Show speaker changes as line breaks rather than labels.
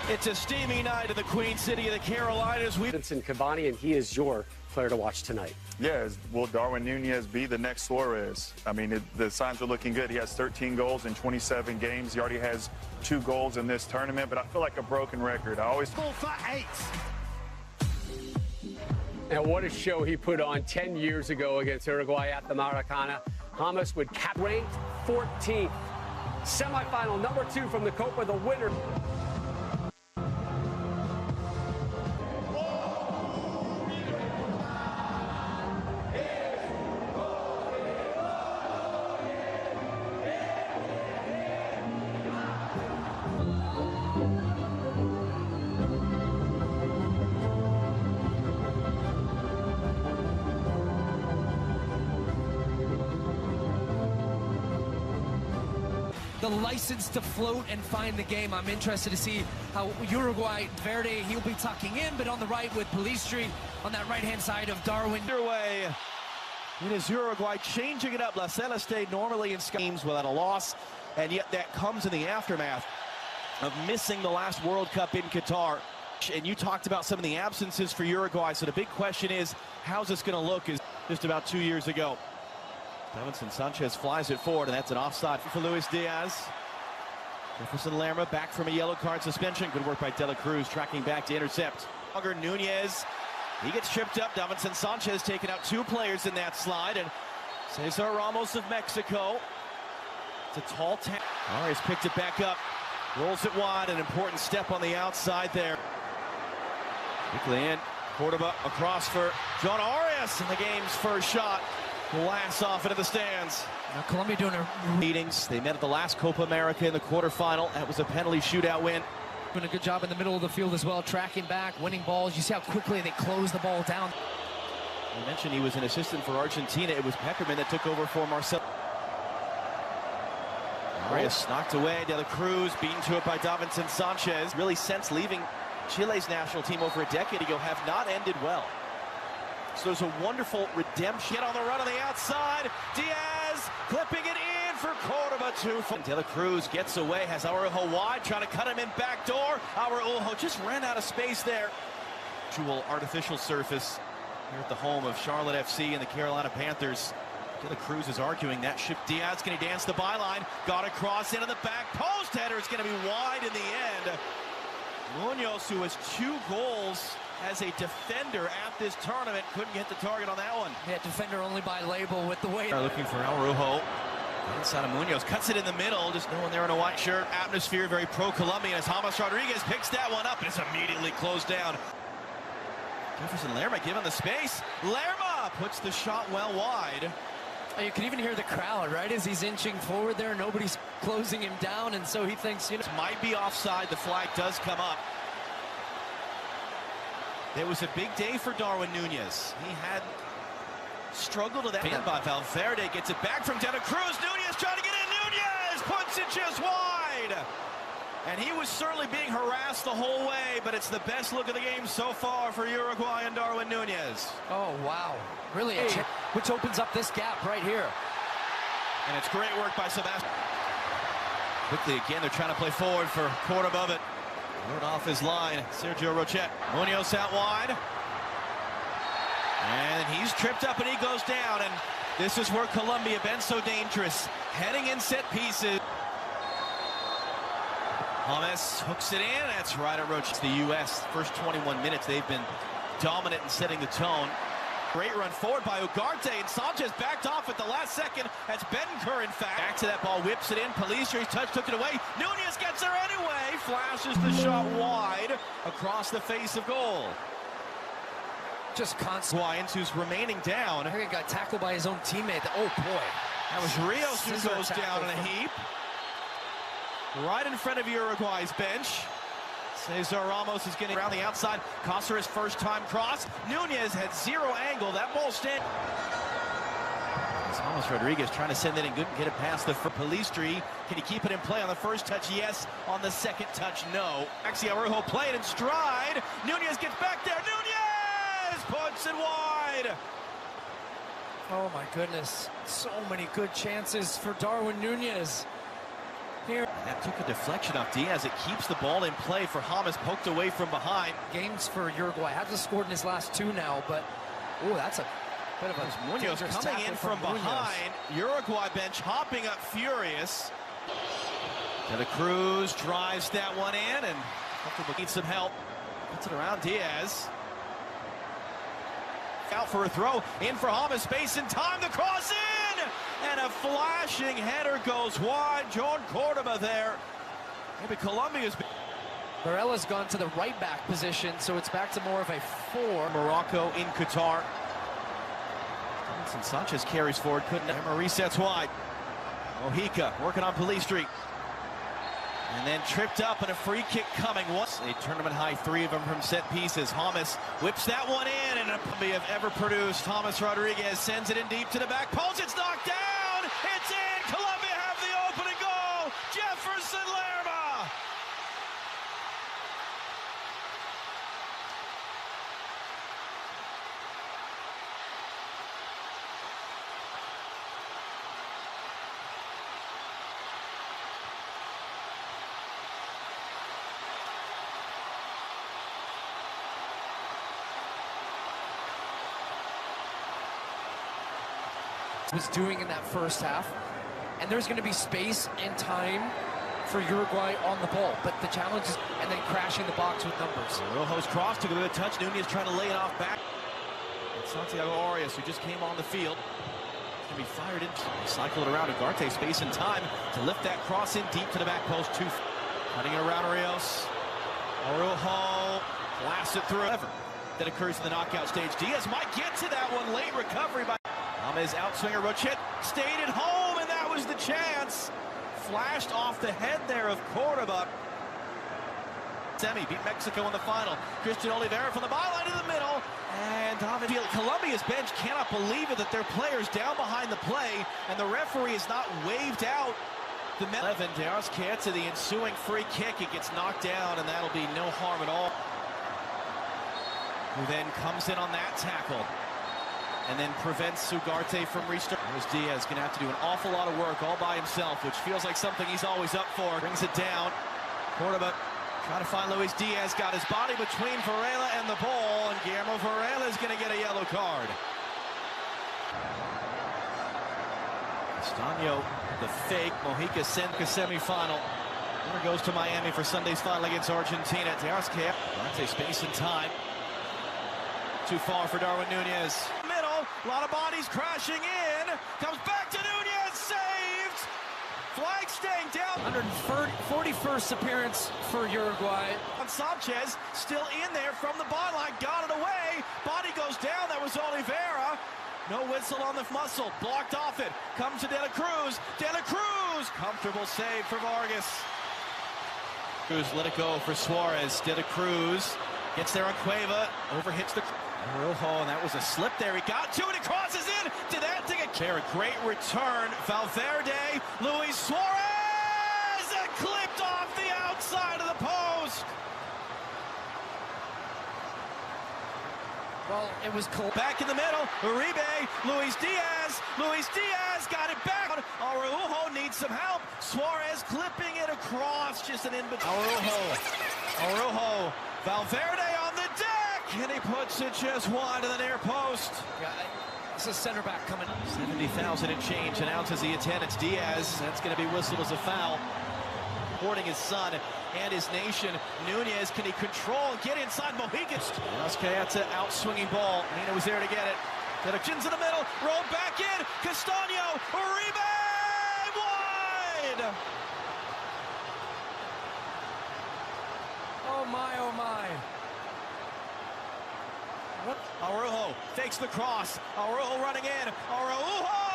It's a steamy night in the Queen City of the Carolinas.
Vincent Cavani, and he is your player to watch tonight.
Yeah, will Darwin Nunez be the next Suarez? I mean, the signs are looking good. He has 13 goals in 27 games. He already has 2 goals in this tournament, but I feel like a broken record. I always...
Goal for 8.
And what a show he put on 10 years ago against Uruguay at the Maracana. James would cap ranked 14th. Semifinal number 2 from the Copa, the winner.
The license to float and find the game. I'm interested to see how Uruguay, Verde, he'll be tucking in, but on the right with Pelistri, on that right-hand side of Darwin.
Underway. It is Uruguay changing it up. La Celeste normally in schemes without a loss, and yet that comes in the aftermath of missing the last World Cup in Qatar. And you talked about some of the absences for Uruguay, so the big question is, how's this going to look is just about 2 years ago. Davinson Sanchez flies it forward, and that's an offside for Luis Diaz. Jefferson Lerma back from a yellow card suspension. Good work by De La Cruz, tracking back to intercept. Nunez, he gets tripped up. Davinson Sanchez taking out 2 players in that slide, and Cesar Ramos of Mexico. It's a tall tap. Arias picked it back up, rolls it wide, an important step on the outside there. Quickly in, Cordoba across for John Arias, and the game's first shot. Blasts off into the stands.
Now Colombia doing a
meetings. They met at the last Copa America in the quarterfinal. That was a penalty shootout win.
Doing a good job in the middle of the field as well, tracking back, winning balls. You see how quickly they close the ball down.
I mentioned he was an assistant for Argentina. It was Peckerman that took over for Marcelo. Arias knocked away. De La Cruz beaten to it by Davinson Sanchez. Really, since leaving Chile's national team over a decade ago, have not ended well. So there's a wonderful redemption. Get on the run on the outside. Diaz clipping it in for Cordoba. 2. De La Cruz gets away, has Araujo wide, trying to cut him in backdoor. Araujo just ran out of space there. Jewel artificial surface here at the home of Charlotte FC and the Carolina Panthers. De La Cruz is arguing that ship. Diaz going to dance the byline. Got a cross into the back post. Header is going to be wide in the end. Munoz, who has 2 goals as a defender at this tournament, couldn't get the target on that one.
Yeah, defender only by label with the way.
Looking for Araujo. Inside of Munoz, cuts it in the middle, just no one there in a white shirt. Atmosphere very pro-Colombian as James Rodriguez picks that one up and it's immediately closed down. Jefferson Lerma given the space. Lerma puts the shot well wide.
You can even hear the crowd, right, as he's inching forward there. Nobody's closing him down, and so he thinks, you know.
This might be offside. The flag does come up. It was a big day for Darwin Nunez. He had struggled to that. And by Valverde gets it back from De La Cruz. Nunez trying to get in. Nunez puts it just wide. And he was certainly being harassed the whole way, but it's the best look of the game so far for Uruguay and Darwin Nunez.
Oh, wow. Really a chip, which opens up this gap right here.
And it's great work by Sebastian. Quickly again, they're trying to play forward for Cordoba, but rode off his line. Sergio Rochet. Munoz out wide. And he's tripped up and he goes down. And this is where Colombia been so dangerous. Heading in set pieces. James hooks it in. That's right at Roche. The U.S. first 21 minutes, they've been dominant in setting the tone. Great run forward by Ugarte, and Sanchez backed off at the last second. That's Betancourt, in fact. Back to that ball, whips it in. Pelistri's touch, took it away. Nunez gets there anyway. Flashes the shot wide across the face of goal.
Just constant.
Wyans, who's remaining down.
I think he got tackled by his own teammate. Oh, boy.
That was Rios who goes down in a heap. Right in front of Uruguay's bench. Cesar Ramos is getting around the outside. Cáceres' first-time cross. Nunez had 0 angle. That ball stand. James Rodriguez trying to send it in. Couldn't get it past the Pelistri. Can he keep it in play on the first touch? Yes. On the second touch, no. Axel Araujo played in stride. Nunez gets back there. Nunez puts it wide.
Oh, my goodness. So many good chances for Darwin Nunez. here.
That took a deflection off Diaz. It keeps the ball in play for Hamas, poked away from behind.
Games for Uruguay. Hasn't scored in his last 2 now, but oh, that's a bit of a
Munoz coming in from behind. Uruguay bench hopping up furious. De La Cruz drives that one in and needs some help. Puts it around Diaz. Out for a throw, in for Hamas, space and time, the cross in! And a flashing header goes wide. John Cordoba there. Maybe Colombia's...
Barella's gone to the right back position, so it's back to more of a 4.
Morocco in Qatar. Sanchez carries forward, couldn't. Emma resets wide. Mojica working on Police Street. And then tripped up and a free kick coming. Once a tournament high 3 of them from set pieces. Hamas whips that one in, and we have ever produced. Hamas Rodriguez sends it in deep to the back post. It's knocked down. It's in. Colombia have the opening goal. Jefferson Lerma.
Was doing in that first half, and there's going to be space and time for Uruguay on the ball, but the challenge is and then crashing the box with numbers.
Rojo's cross took a bit of a touch. Nunez trying to lay it off back. It's Santiago Arias who just came on the field. It's going to be fired in. Cycle it around. Ugarte space and time to lift that cross in deep to the back post. Cutting it around Rios. Araujo blasts it through. That occurs in the knockout stage. Diaz might get to that one. Late recovery by Hamas. Outswinger Rochet stayed at home, and that was the chance. Flashed off the head there of Cordoba. Semi beat Mexico in the final. Christian Oliveira from the byline to the middle. And Colombia's bench cannot believe it that their players down behind the play, and the referee has not waved out the 11. Dears Keta, the ensuing free kick. It gets knocked down, and that'll be no harm at all. Who then comes in on that tackle and then prevents Ugarte from restart. Diaz going to have to do an awful lot of work all by himself, which feels like something he's always up for. Brings it down. Cordoba trying to find Luis Diaz. Got his body between Varela and the ball, and Guillermo Varela is going to get a yellow card. Castaño, the fake. Mojica sent a semifinal. Winner goes to Miami for Sunday's final against Argentina. Dears Keta, Ugarte space and time. Too far for Darwin Nunez. Middle, a lot of bodies crashing in. Comes back to Nunez, saved. Flag staying down.
141st appearance for Uruguay.
Sanchez still in there from the byline, got it away. Body goes down, that was Oliveira. No whistle on the muscle, blocked off it. Comes to De La Cruz. De La Cruz, comfortable save for Vargas. Cruz let it go for Suarez. De La Cruz gets there on Cueva, overhits the Araujo, and that was a slip there. He got to it, it crosses in. Did that take a care? A great return. Valverde, Luis Suarez, and clipped off the outside of the post.
Well, it was
back in the middle. Uribe, Luis Diaz got it back. Araujo needs some help. Suarez clipping it across, just an in-between. Araujo, Valverde on the deck, and he puts it just wide of the near post.
Yeah, it's a center back coming.
70,000 and change announces the attendance. Diaz, that's going to be whistled as a foul. Supporting his son and his nation. Nunez, can he control and get inside Mojica? Keta, out-swinging ball. Nina was there to get it. Connections in the middle, rolled back in. Castaño, Uribe, wide!
Oh my, oh my.
What? Araujo fakes the cross. Araujo running in. Araujo!